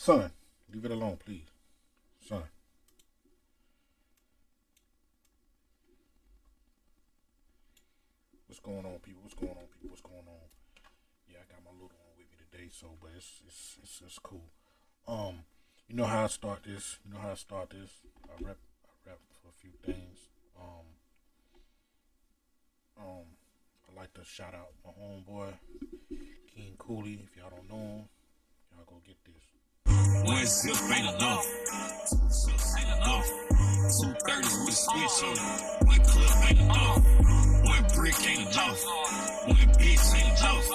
Son, leave it alone, please. Son. What's going on, people? What's going on, people? What's going on? Yeah, I got my little one with me today, so but it's cool. Um, you know how I start this. You know how I start this. I rep for a few things. Um, I like to shout out my homeboy King Cooley. If y'all don't know him, y'all go get this. One zip ain't enough. Two zips ain't enough. 230s with a switch on it. One clip ain't enough. One brick ain't enough. One bitch ain't enough.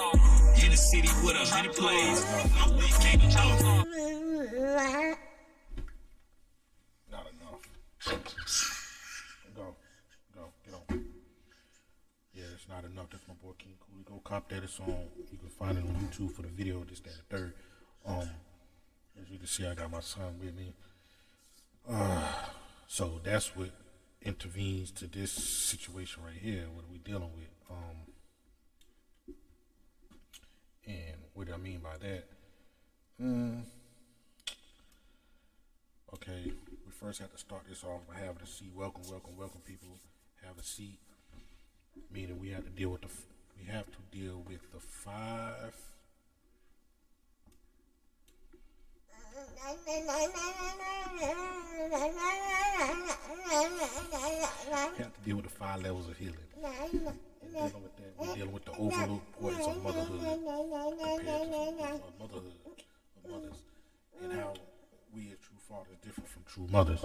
In the city with 100 plays. My week ain't enough. Not enough. Go, get on. Yeah, it's not enough. That's my boy King Cooley. Go cop that. It's on. You can find it on YouTube for the video. This, that, and the third. As you can see, I got my son with me. So that's what intervenes to this situation right here. What are we dealing with? And what do I mean by that? Okay, we first have to start this off by having a seat. Welcome, people. Have a seat. Meaning we have to deal with the five. We have to deal with the 5 levels of healing. And dealing with that, we're dealing with the overlooked importance of motherhood compared to motherhood of mothers, and how we as true fathers differ from true mothers.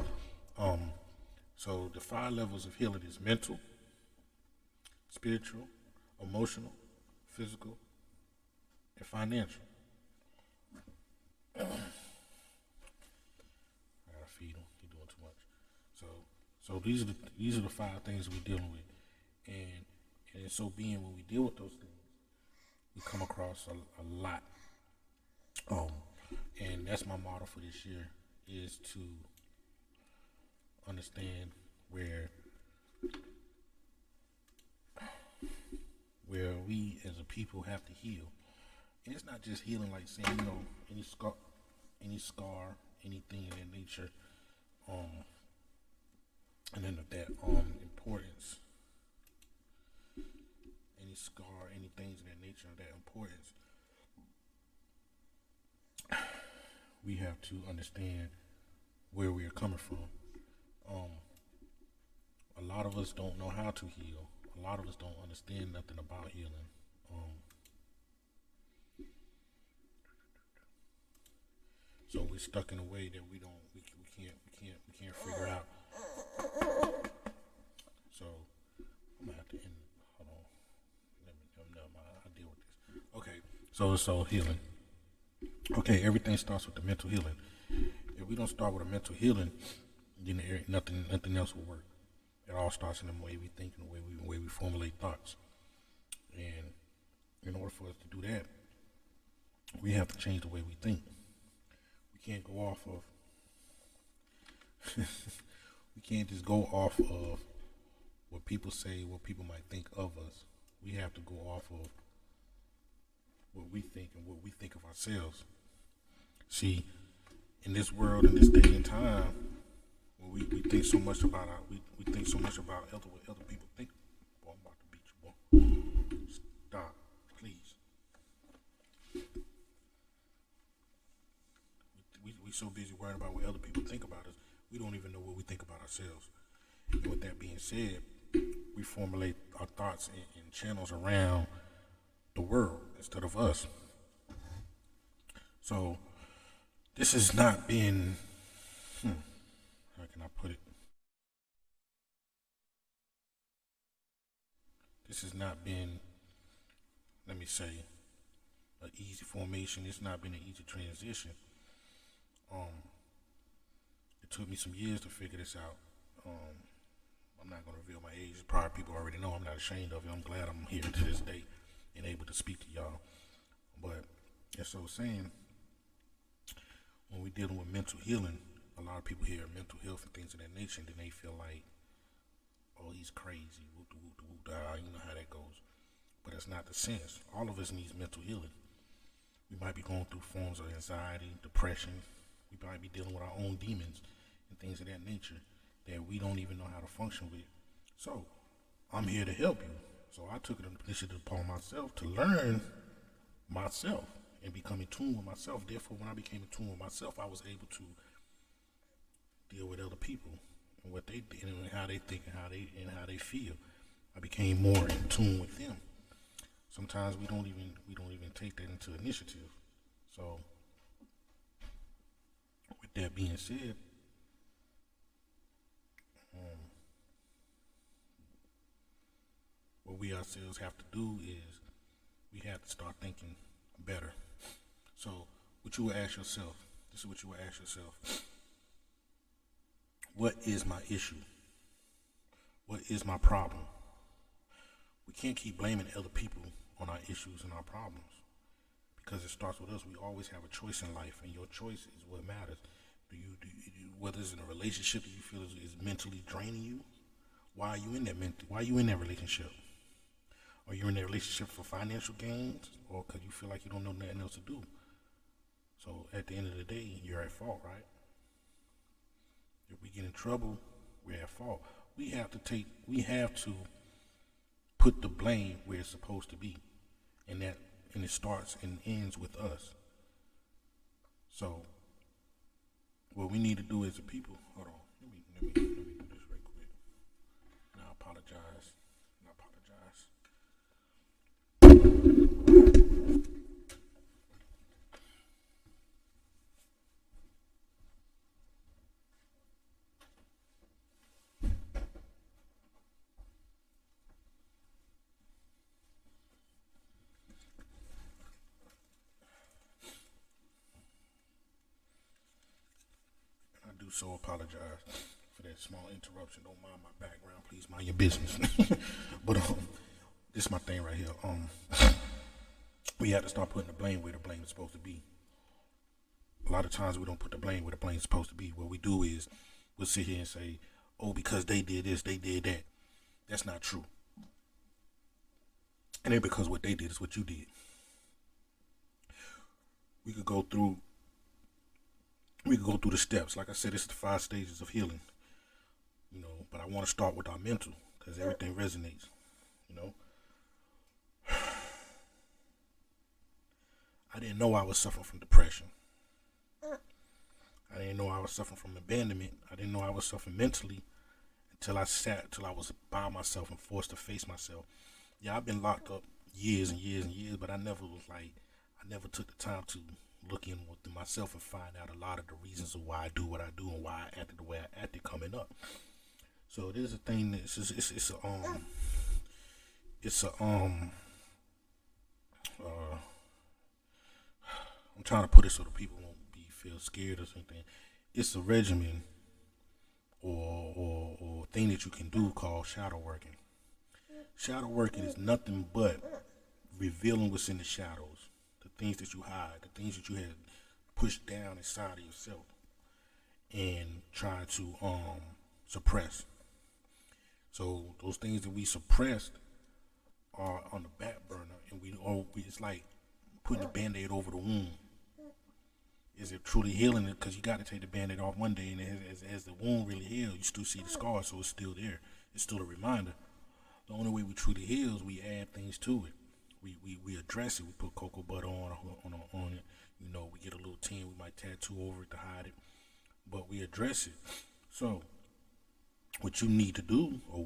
So the 5 levels of healing is mental, spiritual, emotional, physical, and financial. I gotta feed him. He's doing too much. So these are the 5 things we're dealing with, and so being when we deal with those things, we come across a lot. And that's my motto for this year is to understand where we as a people have to heal. And it's not just healing like saying, any scar, anything of that nature, and then of that importance, any scar, any things of that nature, of that importance, we have to understand where we are coming from. A lot of us don't know how to heal. A lot of us don't understand nothing about healing. So we're stuck in a way that we can't figure out. So I'm gonna have to end. Hold on. I'll deal with this. Okay. So healing. Okay, everything starts with the mental healing. If we don't start with a mental healing, then nothing else will work. It all starts in the way we think and the way we formulate thoughts. And in order for us to do that, we have to change the way we think. We can't go off of we can't just go off of what people say, what people might think of us. We have to go off of what we think and what we think of ourselves. See, in this world, in this day and time, when we think so much about we think so much about what other people think. Boy, I'm about to beat you, boy. Stop, please. We so busy worrying about what other people think about us, we don't even know what we think about ourselves. And with that being said, we formulate our thoughts and channels around the world instead of us. So this has not been, how can I put it? This has not been, let me say, an easy formation. It's not been an easy transition. It took me some years to figure this out. I'm not going to reveal my age. Probably people already know. I'm not ashamed of it. I'm glad I'm here to this day and able to speak to y'all. But as I was saying, when we're dealing with mental healing, a lot of people hear mental health and things of that nature, and then they feel like, oh, he's crazy. You know how that goes. But that's not the sense. All of us needs mental healing. We might be going through forms of anxiety, depression, We might be dealing with our own demons and things of that nature that we don't even know how to function with. So I'm here to help you. So I took an initiative upon myself to learn myself and become in tune with myself. Therefore, when I became in tune with myself, I was able to deal with other people and what they did and how they think and how they feel. I became more in tune with them. Sometimes we don't even take that into initiative. So with that being said, what we ourselves have to do is we have to start thinking better. So what you will ask yourself, this is what you will ask yourself. What is my issue? What is my problem? We can't keep blaming other people on our issues and our problems because it starts with us. We always have a choice in life, and your choice is what matters. Whether it's in a relationship that you feel is mentally draining you, why are you in that relationship? Are you in that relationship for financial gains, or because you feel like you don't know nothing else to do? So at the end of the day, you're at fault, right? If we get in trouble, we're at fault. We have to put the blame where it's supposed to be, and it starts and ends with us. So what we need to do as a people, hold on, let me do this right quick. And I apologize. I do so apologize for that small interruption. Don't mind my background, please mind your business. But this is my thing right here. We have to start putting the blame where the blame is supposed to be. A lot of times we don't put the blame where the blame is supposed to be. What we do is we'll sit here and say, oh, because they did this, they did that. That's not true. And then because what they did is what you did. We could go through the steps. Like I said, it's the 5 stages of healing. But I want to start with our mental because everything resonates. I didn't know I was suffering from depression. I didn't know I was suffering from abandonment. I didn't know I was suffering mentally until I was by myself and forced to face myself. Yeah, I've been locked up years and years and years, but I never took the time to look in within myself and find out a lot of the reasons of why I do what I do and why I acted the way I acted coming up. So there's a thing that I'm trying to put it so the people won't feel scared or something. It's a regimen or thing that you can do called shadow working. Shadow working is nothing but revealing what's in the shadows, the things that you hide, the things that you had pushed down inside of yourself and trying to suppress. So those things that we suppressed are on the back burner, and it's like putting a Band-Aid over the wound. Is it truly healing it? Because you got to take the Band-Aid off one day, and as the wound really heals, you still see the scar, so it's still there. It's still a reminder. The only way we truly heal is we add things to it. We address it. We put cocoa butter on it. We get a little tin. We might tattoo over it to hide it, but we address it. So what you need to do, let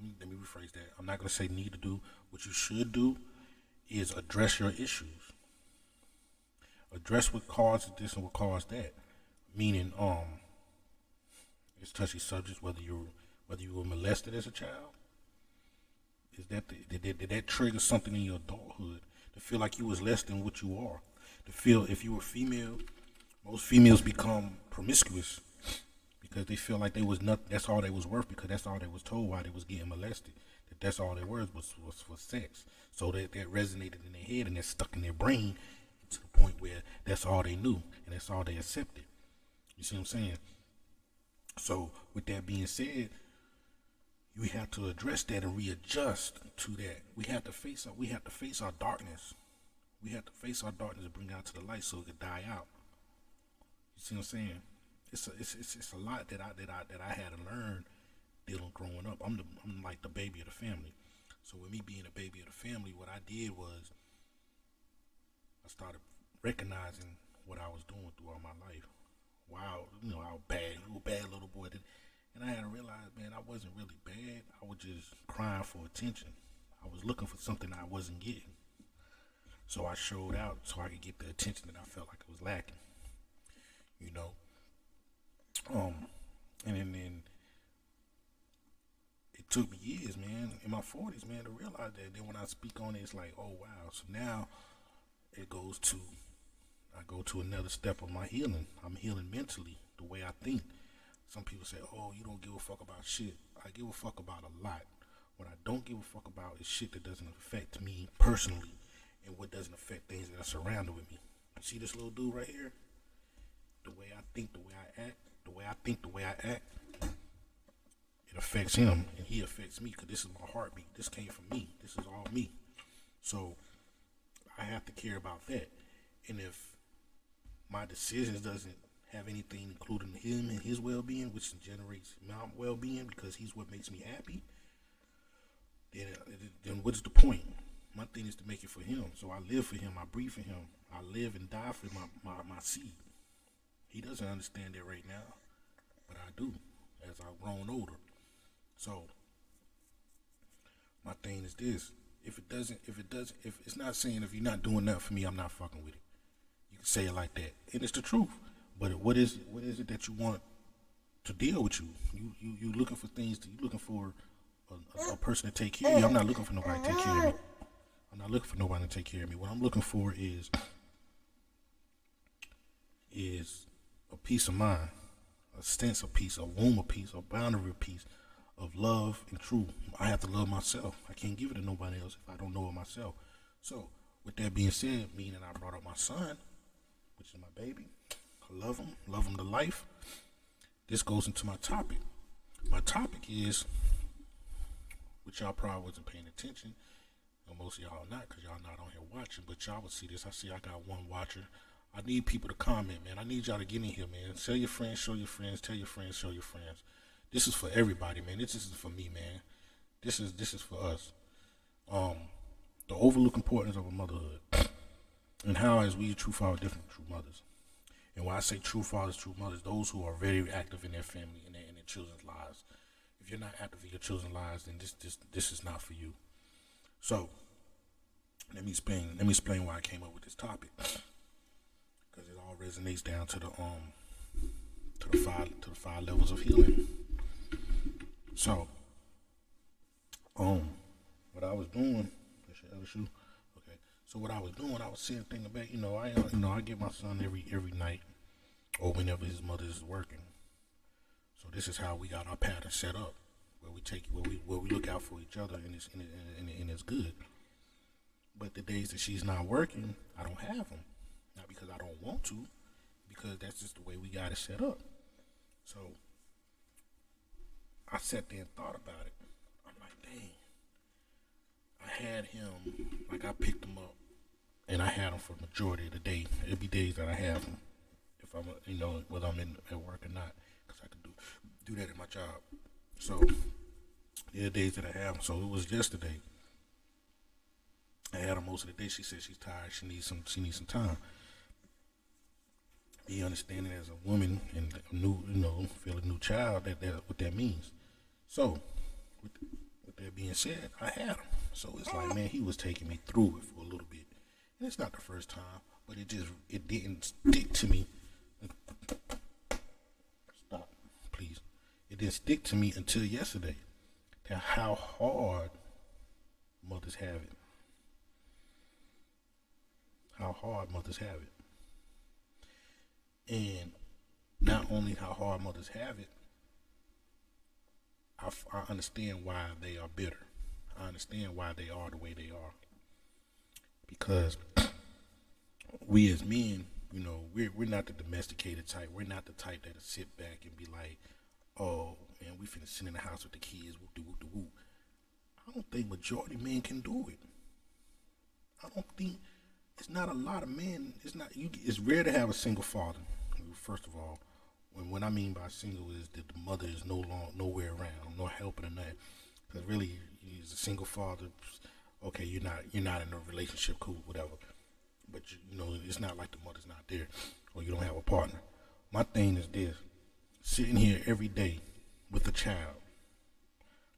me rephrase that. I'm not going to say need to do. What you should do is address your issues. Address what caused this and what caused that. Meaning, it's touchy subjects. Whether you were molested as a child, did that trigger something in your adulthood to feel like you was less than what you are? To feel if you were female, most females become promiscuous because they feel like they was not. That's all they was worth because that's all they was told while they was getting molested. That's all their words was for sex. So that resonated in their head and that stuck in their brain to the point where that's all they knew and that's all they accepted. You see what I'm saying? So with that being said, we have to address that and readjust to that. We have to face our darkness. We have to face our darkness and bring it out to the light so it can die out. You see what I'm saying? It's a lot that I had to learn dealing growing up. I'm like the baby of the family. So with me being a baby of the family, what I did was I started recognizing what I was doing throughout my life. Wow, how bad little boy did. And I had to realize, man, I wasn't really bad. I was just crying for attention. I was looking for something I wasn't getting. So I showed out so I could get the attention that I felt like I was lacking. You know? And then it took me years, man, in my 40s, man, to realize that. Then when I speak on it, it's like, oh, wow. So now I go to another step of my healing. I'm healing mentally, the way I think. Some people say, oh, you don't give a fuck about shit. I give a fuck about a lot. What I don't give a fuck about is shit that doesn't affect me personally and what doesn't affect things that are surrounded with me. You see this little dude right here? The way I think, the way I act, the way I think, the way I act, it affects him and he affects me because this is my heartbeat. This came from me. This is all me. So I have to care about that. And if my decisions doesn't have anything including him and his well-being, which generates my well-being because he's what makes me happy, then what's the point? My thing is to make it for him. So I live for him. I breathe for him. I live and die for my seed. He doesn't understand that right now, but I do as I've grown older. So my thing is this: if it's not saying if you're not doing that for me, I'm not fucking with it. You can say it like that, and it's the truth. But what is it that you want to deal with you? You looking for things. You looking for a person to take care of you. I'm not looking for nobody to take care of me. I'm not looking for nobody to take care of me. What I'm looking for is a peace of mind, a sense of peace, a womb of peace, a boundary of peace, of love and truth. I have to love myself. I can't give it to nobody else if I don't know it myself. So, with that being said, meaning I brought up my son, which is my baby. I love him to life. This goes into my topic. My topic is, which y'all probably wasn't paying attention, and most of y'all not, because y'all not on here watching, but y'all will see this. I see I got one watcher. I need people to comment, man. I need y'all to get in here, man. Tell your friends, show your friends, tell your friends, show your friends. This is for everybody, man. This isn't for me, man. This is for us. The overlooked importance of a motherhood, and how as we true fathers different from true mothers. And when I say true fathers, true mothers, those who are very active in their family and in their children's lives. If you're not active in your children's lives, then this is not for you. So let me explain why I came up with this topic, because it all resonates down to the five levels of healing. So what I was doing, that's your other shoe. Okay. So what I was doing, I was sitting thinking back, I get my son every night or whenever his mother is working. So this is how we got our pattern set up, where we look out for each other, and it's good. But the days that she's not working, I don't have them. Not because I don't want to, because that's just the way we got it set up. So I sat there and thought about it. I'm like, dang, I had him, like I picked him up, and I had him for the majority of the day. It'd be days that I have him, if I'm, whether I'm at work or not, because I can do that at my job. So there are days that I have him. So it was yesterday. I had her most of the day. She said she's tired. She needs some time. Be understanding as a woman and a new, feel a new child, that what that means. So with that being said, I had him. So it's like, man, he was taking me through it for a little bit. And it's not the first time, but it didn't stick to me. Stop, please. It didn't stick to me until yesterday. That how hard mothers have it. How hard mothers have it. And not only how hard mothers have it, I understand why they are bitter. I understand why they are the way they are. Because we as men, we're not the domesticated type. We're not the type that'll sit back and be like, oh, man, we finna sit in the house with the kids, whoop-de-whoop-de-whoop. I don't think majority men can do it. I don't think, it's not a lot of men, it's rare to have a single father. first of all, when I mean by single is that the mother is nowhere around, no helping or nothing. Because really, he's a single father. Okay, you're not in a relationship, cool, whatever. But it's not like the mother's not there, or you don't have a partner. My thing is this: sitting here every day with a child,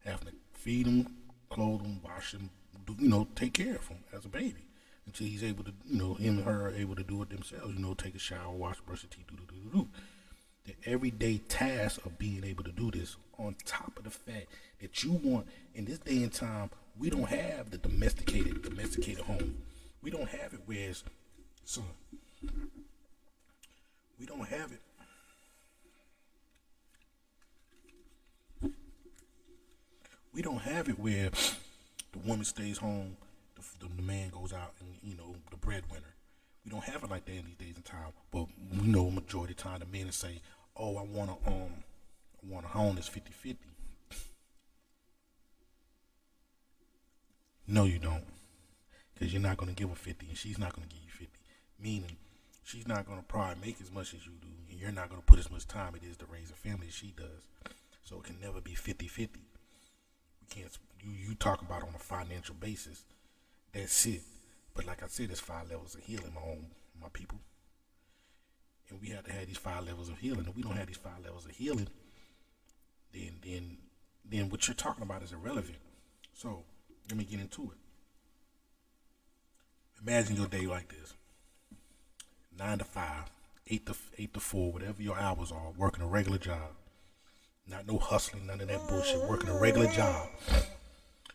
having to feed him, clothe him, wash him, take care of him as a baby until he's able to, him and her are able to do it themselves. Take a shower, wash, brush your teeth, do. The everyday task of being able to do this, on top of the fact that you want, in this day and time, we don't have the domesticated home. We don't have it where it's, son, we don't have it. We don't have it where the woman stays home, the man goes out and, the breadwinner. We don't have it like that in these days and time. But we know majority of the time the men say, oh, I want a home that's 50-50. No, you don't. Because you're not going to give her 50 and she's not going to give you 50. Meaning, she's not going to probably make as much as you do, and you're not going to put as much time it is to raise a family as she does. So it can never be 50-50. We can't, you talk about on a financial basis. That's it. But like I said, there's 5 levels of healing, my people. And we have to have these 5 levels of healing. If we don't have these 5 levels of healing, then what you're talking about is irrelevant. So let me get into it. Imagine your day like this: 9 to 5, 8 to 4, whatever your hours are, working a regular job. Not no hustling, none of that bullshit. Working a regular job.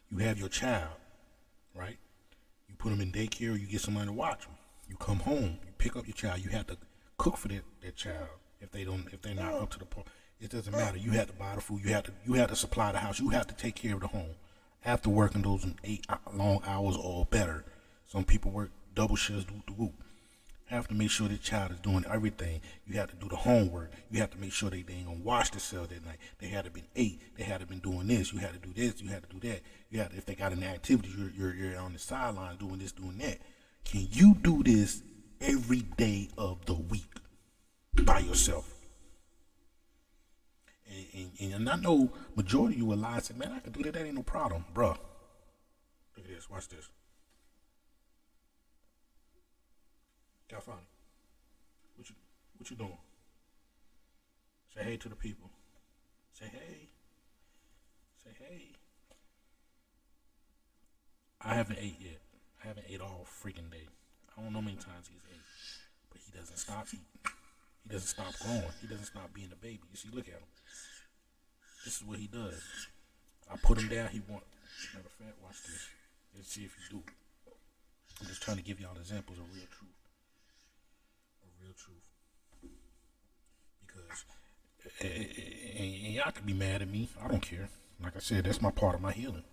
You have your child, right? You put them in daycare, or you get somebody to watch them. You come home, you pick up your child. You have to cook for that child if they're not up to the point. It doesn't matter. You have to buy the food. You have to supply the house. You have to take care of the home. After working those 8 long hours or better, some people work double shifts. Have to make sure the child is doing everything. You have to do the homework. You have to make sure they ain't gonna wash themselves that night. They had to been ate. They had to been doing this. You had to do this. You had to do that. You had to, if they got an activity, you're on the sideline doing this, doing that. Can you do this every day of the week by yourself? And I know majority of you will lie and say, man, I can do that. That ain't no problem, bruh. Look at this. Watch this. California, what you doing? Say hey to the people. Say hey. Say hey. I haven't ate yet. I haven't ate all freaking day. I don't know how many times he's ate, but he doesn't stop eating. He doesn't stop growing. He doesn't stop being a baby. You see, look at him. This is what he does. I put him down. He wants. Matter of fact, watch this. Let's see if you do it. I'm just trying to give y'all examples of real truth. Because and y'all can be mad at me. I don't care. Like I said, that's my part of my healing.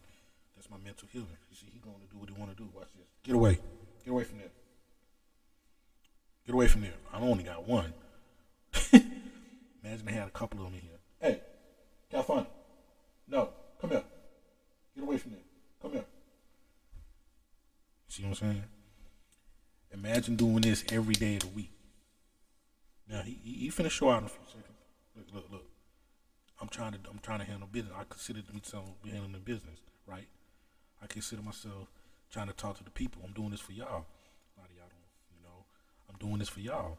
That's my mental healing. You see, he's going to do what he want to do. Watch this. Get away. Get away from there. Get away from there. I only got one. Imagine they had a couple of them in here. Hey, California. No, come here. Get away from there. Come here. See what I'm saying? Imagine doing this every day of the week. Now he finna show out in a few seconds. Look. I'm trying to handle business. I consider myself handling the business, right? I consider myself trying to talk to the people. I'm doing this for y'all. A lot of y'all don't, I'm doing this for y'all.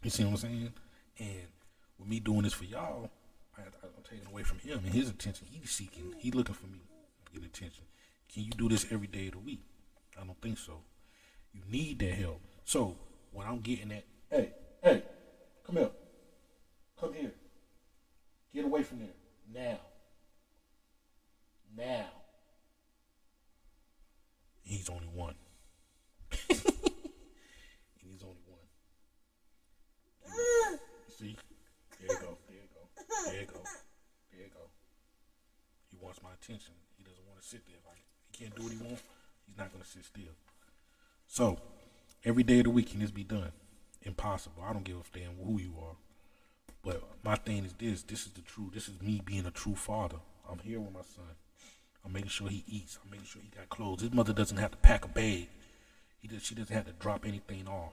You see what I'm saying? And with me doing this for y'all, I'm taking away from him and his attention. He's seeking. He's looking for me to get attention. Can you do this every day of the week? I don't think so. You need that help. So when I'm getting at, hey, come here. Come here. Get away from there. Now. He's only one. He's only one. See? There you go. He wants my attention. He doesn't want to sit there. If he can't do what he wants, he's not going to sit still. So, every day of the week can this be done? Impossible. I don't give a damn who you are. But my thing is this. This is the truth. This is me being a true father. I'm here with my son. I'm making sure he eats. I'm making sure he got clothes. His mother doesn't have to pack a bag. She doesn't have to drop anything off.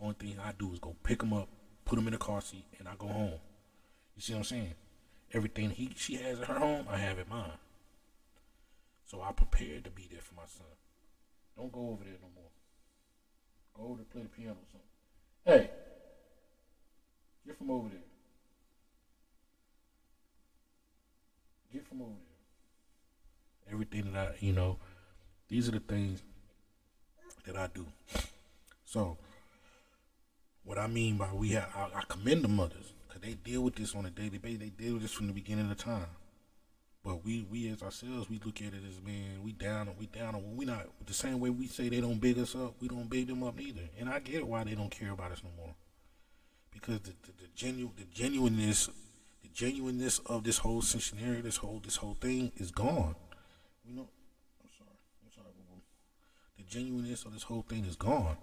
Only thing I do is go pick him up, put him in the car seat, and I go home. You see what I'm saying? Everything she has at her home, I have at mine. So I prepared to be there for my son. Don't go over there no more. Go over to play the piano or something. Hey, get from over there. Get from over there. Everything that these are the things that I do. So, what I mean by I commend the mothers because they deal with this on a daily basis. They deal with this from the beginning of the time. But we as ourselves, we look at it as, man, we down. When we not the same way we say they don't big us up, we don't big them up neither. And I get why they don't care about us no more, because the genuineness of this whole scenario, this whole thing is gone. I'm sorry, boo-boo. The genuineness of this whole thing is gone.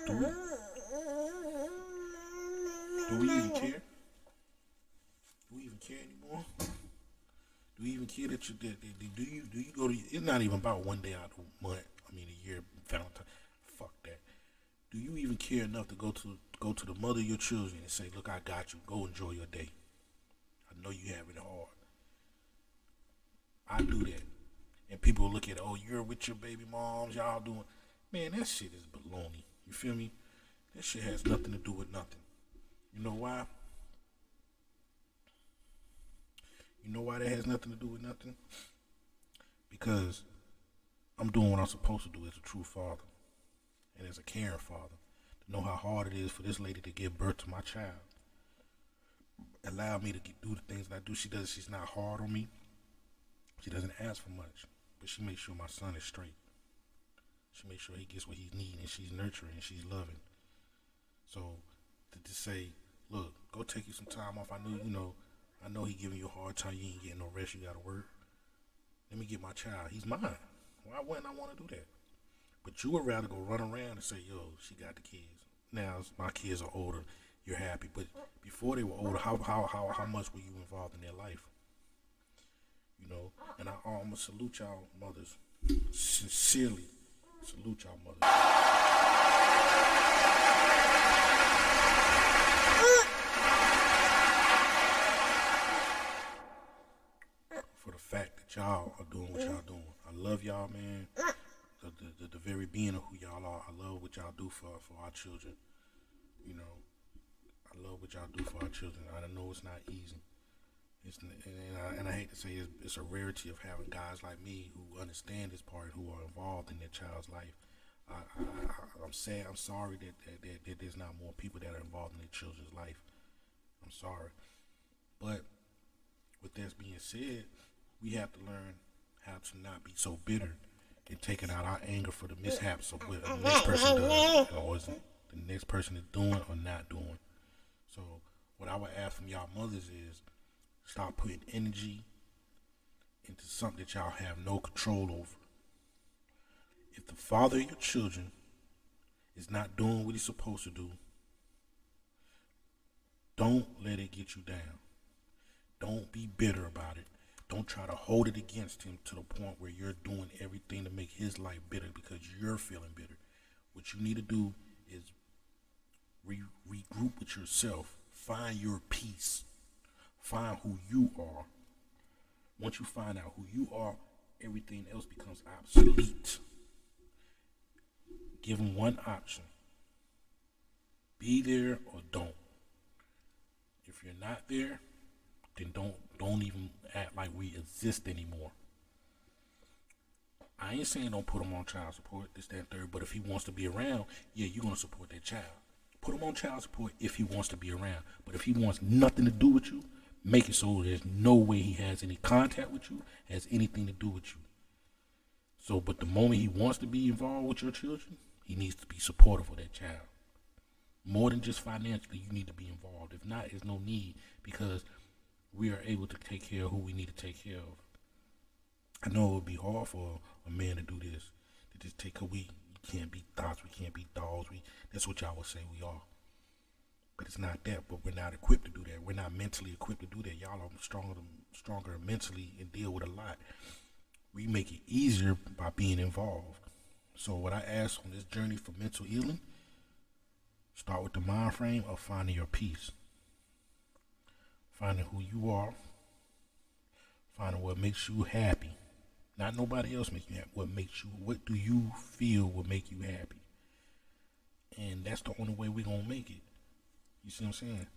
Do we even care? Do we even care anymore? Do you even care that do you go to? It's not even about one day out of a month. I mean, a year, Valentine. Fuck that. Do you even care enough to go to the mother of your children and say, "Look, I got you. Go enjoy your day. I know you have it hard." I do that, and people look at, "Oh, you're with your baby moms. Y'all doing." Man, that shit is baloney. You feel me? That shit has nothing to do with nothing. You know why? You know why that has nothing to do with nothing? Because I'm doing what I'm supposed to do as a true father and as a caring father. To know how hard it is for this lady to give birth to my child. Allow me to do the things that I do. She's not hard on me. She doesn't ask for much. But she makes sure my son is straight. She makes sure he gets what he needs, and she's nurturing and she's loving. So to say, look, go take you some time off. I know he giving you a hard time. You ain't getting no rest. You got to work. Let me get my child. He's mine. Why wouldn't I want to do that? But you would rather go run around and say, yo, she got the kids. Now my kids are older. You're happy. But before they were older, how much were you involved in their life? And I'm going to salute y'all mothers. Sincerely salute y'all mothers. For the fact that y'all are doing what y'all doing. I love y'all, man. The very being of who y'all are. I love what y'all do for our children. I love what y'all do for our children. I know it's not easy. And I hate to say it's a rarity of having guys like me who understand this part, who are involved in their child's life. I'm sad. I'm sorry that there's not more people that are involved in their children's life. I'm sorry. But with that being said, we have to learn how to not be so bitter and taking out our anger for the mishaps of what the next person does, or the next person is doing or not doing. So what I would ask from y'all mothers is, stop putting energy into something that y'all have no control over. If the father of your children is not doing what he's supposed to do, don't let it get you down. Don't be bitter about it. Don't try to hold it against him to the point where you're doing everything to make his life bitter because you're feeling bitter. What you need to do is regroup with yourself. Find your peace. Find who you are. Once you find out who you are, everything else becomes obsolete. Give them one option. Be there or don't. If you're not there, then don't even act like we exist anymore. I ain't saying don't put him on child support, this, that, and third, but if he wants to be around, yeah, you're going to support that child. Put him on child support if he wants to be around. But if he wants nothing to do with you, make it so there's no way he has any contact with you, has anything to do with you. So, but the moment he wants to be involved with your children, he needs to be supportive of that child. More than just financially, you need to be involved. If not, there's no need, because we are able to take care of who we need to take care of. I know it would be hard for a man to do this, to just take we can't be thoughts, we can't be dogs. That's what y'all would say we are. But it's not that. But we're not equipped to do that. We're not mentally equipped to do that. Y'all are stronger mentally and deal with a lot. We make it easier by being involved. So what I ask on this journey for mental healing, Start with the mind frame of finding your peace, finding who you are, finding what makes you happy. Not nobody else make you happy. What do you feel will make you happy? And that's the only way we're going to make it. You see what I'm saying?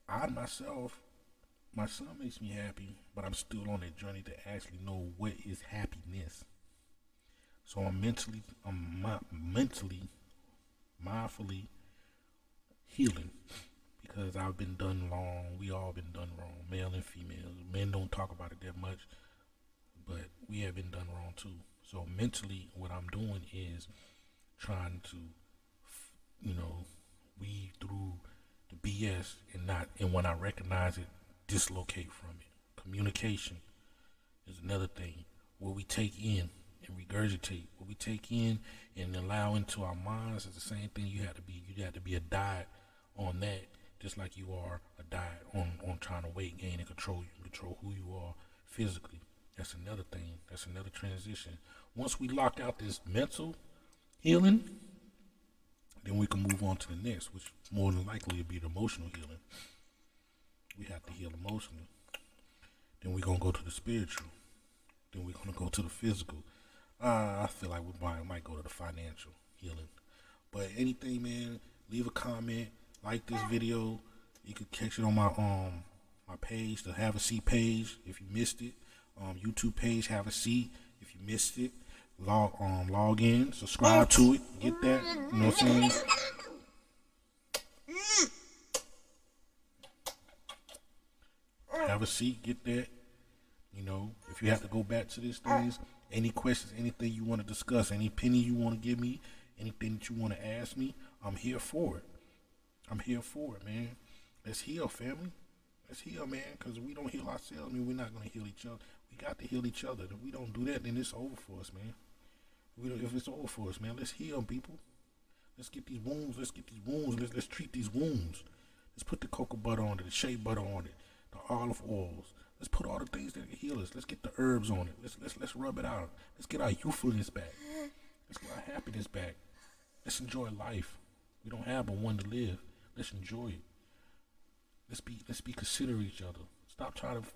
I myself, my son makes me happy, but I'm still on that journey to actually know what is happiness. So I'm mentally, mindfully healing because I've been done wrong. We all been done wrong, male and female. Men don't talk about it that much, but we have been done wrong too. So mentally, what I'm doing is trying to, weed through the BS and when I recognize it, dislocate from it. Communication is another thing. What we take in and regurgitate, what we take in and allow into our minds is the same thing. You have to be a diet on that, just like you are a diet on trying to weight gain and control who you are physically. That's another thing. That's another transition. Once we lock out this mental healing, then we can move on to the next, which more than likely will be the emotional healing. We have to heal emotionally. Then we're going to go to the spiritual. Then we're going to go to the physical. I feel like we might go to the financial healing. But anything, man, leave a comment, like this video. You could catch it on my page, the Have a Seat page, if you missed it. YouTube page, Have a Seat, if you missed it. Log in, subscribe to it, get that, you know what I'm saying? Have a seat, get that. If you have to go back to these things, any questions, anything you want to discuss, any opinion you want to give me, anything that you want to ask me, I'm here for it. I'm here for it, man. Let's heal, family. Let's heal, man, because if we don't heal ourselves, we're not going to heal each other. We got to heal each other. If we don't do that, then it's over for us, man. If it's over for us, man, let's heal, people. Let's get these wounds. Let's treat these wounds. Let's put the cocoa butter on it, the shea butter on it, the olive oils. Let's put all the things that can heal us. Let's get the herbs on it. Let's rub it out. Let's get our youthfulness back. Let's get our happiness back. Let's enjoy life. We don't have but one to live. Let's enjoy it. Let's be considerate of each other. Stop trying to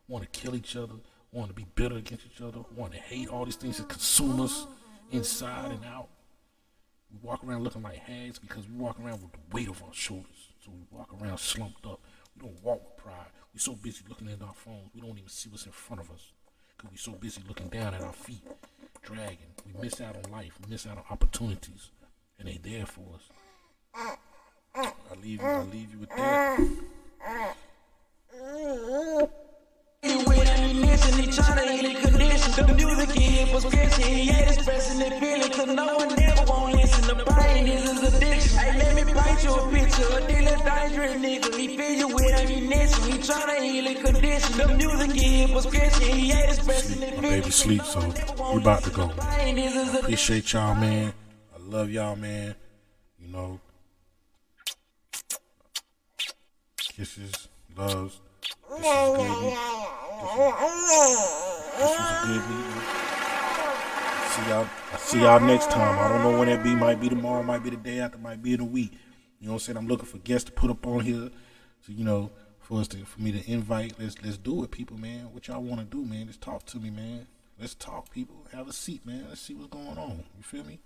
want to kill each other, want to be bitter against each other, want to hate all these things that consume us inside and out. We walk around looking like hags because we walk around with the weight of our shoulders. So we walk around slumped up. We don't walk with pride. We're so busy looking at our phones, we don't even see what's in front of us because we're so busy looking down at our feet, dragging. We miss out on life. We miss out on opportunities, and they there for us. I'll leave you with that. The music in was catching, he ain't expressing the feeling, cause no one ever won't listen. The pain is his addiction. Hey, let me paint you a picture, a dealer dangerous nigga. He fill you with ammunition, he tryna heal the condition. The music in was catching, he ain't expressing the feeling. My baby sleep, so we about to go, man. Appreciate y'all, man. I love y'all, man. Kisses, loves. This is good. This was a good week. I see y'all next time. I don't know when that be. Might be tomorrow, might be the day after, might be in a week. You know what I'm saying? I'm looking for guests to put up on here. So, for me to invite. Let's do it, people, man. What y'all want to do, man? Let's talk to me, man. Let's talk, people. Have a seat, man. Let's see what's going on. You feel me?